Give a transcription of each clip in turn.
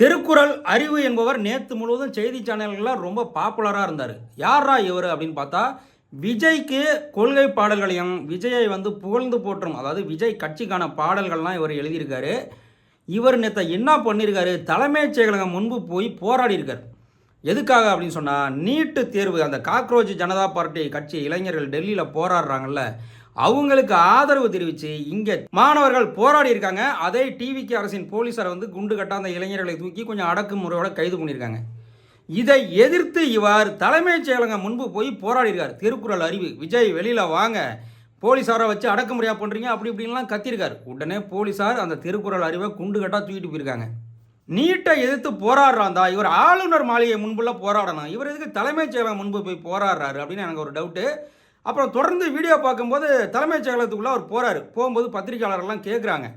திருக்குறள் அறிவு என்பவர் நேற்று முழுவதும் செய்தி சேனல்களில் ரொம்ப பாப்புலராக இருந்தார். யாரா இவர் அப்படின்னு பார்த்தா, விஜய்க்கு கொள்கை பாடல்களையும் விஜயை புகழ்ந்து போற்றும், அதாவது விஜய் கட்சிக்கான பாடல்கள்லாம் இவர் எழுதியிருக்காரு. இவர் நேற்று என்ன பண்ணியிருக்காரு, தலைமைச் செயலகம் முன்பு போய் போராடி இருக்கார். எதுக்காக அப்படின்னு சொன்னால், நீட்டு தேர்வு, அந்த காக்ரோச் ஜனதா பார்ட்டி கட்சி இளைஞர்கள் டெல்லியில் போராடுறாங்கல்ல, அவங்களுக்கு ஆதரவு தெரிவித்து இங்கே மாணவர்கள் போராடி இருக்காங்க. அதை டிவிக்கு அரசின் போலீஸார் குண்டு கட்ட அந்த இளைஞர்களை தூக்கி கொஞ்சம் அடக்குமுறையோட கைது பண்ணியிருக்காங்க. இதை எதிர்த்து இவர் தலைமைச் செயலகம் முன்பு போய் போராடிருக்கார். திருக்குறள் அறிவு, விஜய் வெளியில் வாங்க, போலீஸாரை வச்சு அடக்குமுறையாக பண்ணுறீங்க அப்படி இப்படின்லாம் கத்திருக்கார். உடனே போலீஸார் அந்த திருக்குறள் அறிவை குண்டு கட்டா தூக்கிட்டு போயிருக்காங்க. நீட்டை எதிர்த்து போராடுறாந்தா இவர் ஆளுநர் மாளிகை முன்புல போராடணும், இவர் எதுக்கு தலைமைச் செயலகம் முன்பு போய் போராடுறாரு அப்படின்னு எனக்கு ஒரு டவுட்டு. அப்புறம் தொடர்ந்து வீடியோ பார்க்கும்போது தலைமைச் செயலகத்துக்குள்ளே அவர் போகிறாரு. போகும்போது பத்திரிகையாளர்கள்லாம் கேட்குறாங்க,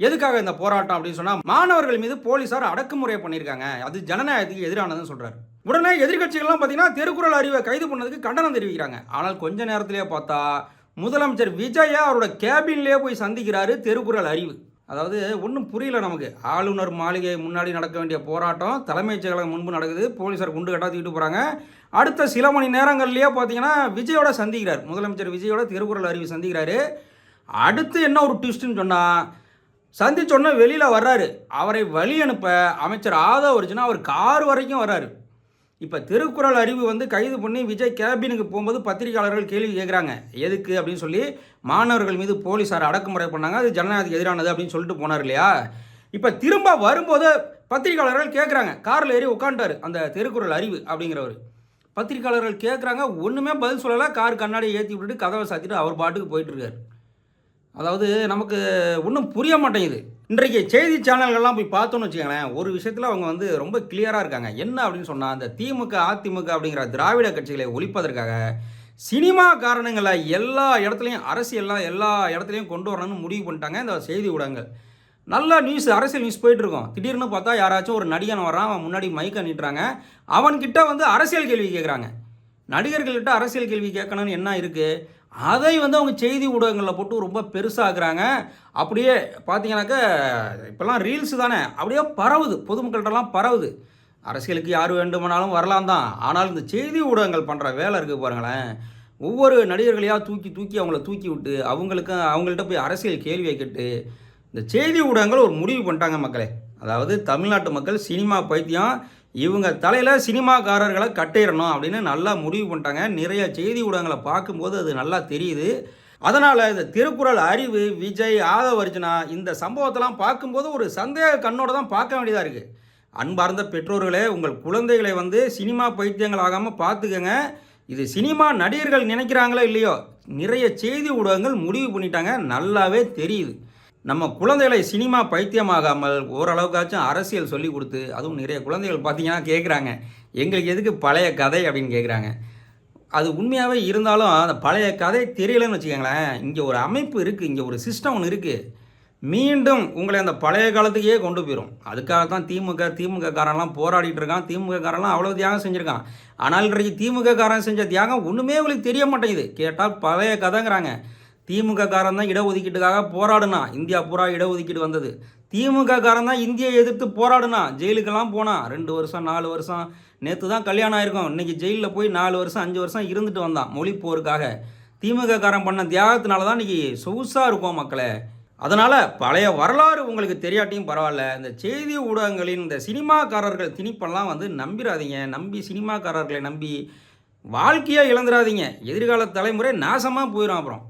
எதுக்காக இந்த போராட்டம் அப்படின்னு சொன்னால், மாணவர்கள் மீது போலீஸார் அடக்குமுறை பண்ணியிருக்காங்க, அது ஜனநாயகத்துக்கு எதிரானதுன்னு சொல்கிறார். உடனே எதிர்கட்சிகள்லாம் பார்த்தீங்கன்னா திருக்குறள் அறிவை கைது பண்ணதுக்கு கண்டனம் தெரிவிக்கிறாங்க. ஆனால் கொஞ்ச நேரத்திலேயே பார்த்தா முதலமைச்சர் விஜயா அவரோட கேபின்லேயே போய் சந்திக்கிறாரு திருக்குறள் அறிவு. அதாவது ஒன்றும் புரியல நமக்கு. ஆளுநர் மாளிகை முன்னாடி நடக்க வேண்டிய போராட்டம் தலைமைச் செயலகம் முன்பு நடக்குது, போலீஸார் குண்டு கட்டா தூக்கிட்டு போகிறாங்க. அடுத்த சில மணி நேரங்கள்லேயே பார்த்தீங்கன்னா விஜயோட சந்திக்கிறார், முதலமைச்சர் விஜயோட திருக்குறள் அறிவு சந்திக்கிறாரு. அடுத்து என்ன ஒரு ட்விஸ்ட்னு சொன்னால், சந்திச்சோன்னா வெளியில் வர்றாரு. அவரை வழி அனுப்ப அமைச்சர் ஆதவ் அர்ஜுனா அவர் கார் வரைக்கும் வர்றாரு. இப்போ திருக்குறள் அறிவு கைது பண்ணி விஜய் கேபினுக்கு போகும்போது பத்திரிகையாளர்கள் கேள்வி கேட்குறாங்க, எதுக்கு அப்படின்னு சொல்லி. மாணவர்கள் மீது போலீஸார் அடக்குமுறை பண்ணாங்க, அது ஜனநாயகத்துக்கு எதிரானது அப்படின்னு சொல்லிட்டு போனார் இல்லையா. இப்போ திரும்ப வரும்போது பத்திரிகையாளர்கள் கேட்குறாங்க, காரில் ஏறி உட்காந்துட்டார் அந்த திருக்குறள் அறிவு அப்படிங்கிறவர். பத்திரிகையாளர்கள் கேட்குறாங்க, ஒன்றுமே பதில் சொல்லலை. கார் கண்ணாடி ஏற்றி விட்டுட்டு கதவை சாத்திட்டு அவர் பாட்டுக்கு போயிட்டுருக்கார். அதாவது நமக்கு ஒன்றும் புரிய மாட்டேங்குது. இன்றைக்கு செய்தி சேனல்கள்லாம் போய் பார்த்தோன்னு வச்சுக்கோங்களேன், ஒரு விஷயத்தில் அவங்க ரொம்ப கிளியராக இருக்காங்க. என்ன அப்படின்னு சொன்னால், அந்த திமுக அதிமுக அப்படிங்கிற திராவிட கட்சிகளை ஒழிப்பதற்காக சினிமா காரணங்களை எல்லா இடத்துலையும், அரசியல்லாம் எல்லா இடத்துலையும் கொண்டு வரணும்னு முடிவு பண்ணிட்டாங்க இந்த செய்தி ஊடகங்கள். நல்ல நியூஸ், அரசியல் நியூஸ் போயிட்டுருக்கோம். திடீர்னு பார்த்தா யாராச்சும் ஒரு நடிகன் வரான், அவன் முன்னாடி மைக்கை நீட்டுறாங்க, அவன்கிட்ட அரசியல் கேள்வி கேட்குறாங்க. நடிகர்கள்கிட்ட அரசியல் கேள்வி கேட்கணும்னு என்ன இருக்குது, அதை அவங்க செய்தி ஊடகங்களில் போட்டு ரொம்ப பெருசாகிறாங்க. அப்படியே பார்த்தீங்கன்னாக்கா இப்போல்லாம் ரீல்ஸ் தானே, அப்படியே பரவுது, பொதுமக்கள்கிட்டலாம் பரவுது. அரசியலுக்கு யார் வேண்டுமானாலும் வரலாம் தான், ஆனால் இந்த செய்தி ஊடகங்கள் பண்ணுற வேலை இருக்குது பாருங்களேன். ஒவ்வொரு நடிகர்களையாக தூக்கி தூக்கி அவங்கள தூக்கி விட்டு அவங்கள்ட்ட போய் அரசியல் கேள்வியை கேட்டு இந்த செய்தி ஊடகங்கள் ஒரு முடிவு பண்ணிட்டாங்க மக்களே. அதாவது தமிழ்நாட்டு மக்கள் சினிமா பைத்தியம், இவங்க தலையில் சினிமாக்காரர்களை கட்டிடணும் அப்படின்னு நல்லா முடிவு பண்ணிட்டாங்க. நிறைய செய்தி ஊடகங்களை பார்க்கும்போது அது நல்லா தெரியுது. அதனால் இந்த திருக்குறள் அறிவு, விஜய், ஆதவ் அர்ஜுனா இந்த சம்பவத்தெல்லாம் பார்க்கும்போது ஒரு சந்தேக கண்ணோடு தான் பார்க்க வேண்டியதாக இருக்குது. அன்பார்ந்த பெற்றோர்களே, உங்கள் குழந்தைகளை சினிமா பைத்தியங்கள் ஆகாமல் பார்த்துக்கங்க. இது சினிமா நடிகர்கள் நினைக்கிறாங்களோ இல்லையோ, நிறைய செய்தி ஊடகங்கள் முடிவு பண்ணிட்டாங்க, நல்லாவே தெரியுது. நம்ம குழந்தைகளை சினிமா பைத்தியமாகாமல் ஓரளவுக்காச்சும் அரசியல் சொல்லி கொடுத்து, அதுவும் நிறைய குழந்தைகள் பார்த்தீங்கன்னா கேட்குறாங்க, எங்களுக்கு எதுக்கு பழைய கதை அப்படின்னு கேட்குறாங்க. அது உண்மையாகவே இருந்தாலும் அந்த பழைய கதை தெரியலன்னு வச்சுக்கோங்களேன். இங்கே ஒரு அமைப்பு இருக்குது, இங்கே ஒரு சிஸ்டம் ஒன்று இருக்குது, மீண்டும் உங்களை அந்த பழைய காலத்துக்கே கொண்டு போயிடும். அதுக்காகத்தான் திமுக காரன்லாம் போராடிட்டு இருக்கான். திமுக காரெல்லாம் அவ்வளோ தியாகம் செஞ்சுருக்கான். ஆனால் இன்றைக்கு திமுக காரன் செஞ்ச தியாகம் ஒன்றுமே உங்களுக்கு தெரிய மாட்டேங்குது. கேட்டால் பழைய கதைங்கிறாங்க. திமுக காரன் தான் இடஒதுக்கீட்டுக்காக போராடுனா, இந்தியா பூரா இடஒதுக்கீடு வந்தது. திமுக காரன் தான் இந்தியை எதிர்த்து போராடுனா, ஜெயிலுக்கெல்லாம் போனான். 2 வருஷம் 4 வருஷம், நேற்று தான் கல்யாணம் ஆயிருக்கும், இன்றைக்கி ஜெயிலில் போய் 4 வருஷம் 5 வருஷம் இருந்துட்டு வந்தான் மொழி போருக்காக. திமுக காரன் பண்ண தியாகத்தினால தான் இன்றைக்கி சொகுசாக இருக்கும் மக்களே. அதனால் பழைய வரலாறு உங்களுக்கு தெரியாட்டியும் பரவாயில்ல, இந்த செய்தி ஊடகங்களின் இந்த சினிமாக்காரர்கள் திணிப்பெல்லாம் நம்பிடாதீங்க. நம்பி சினிமாக்காரர்களை நம்பி வாழ்க்கையாக இழந்துடாதீங்க. எதிர்கால தலைமுறை நாசமாக போயிடும். அப்புறம்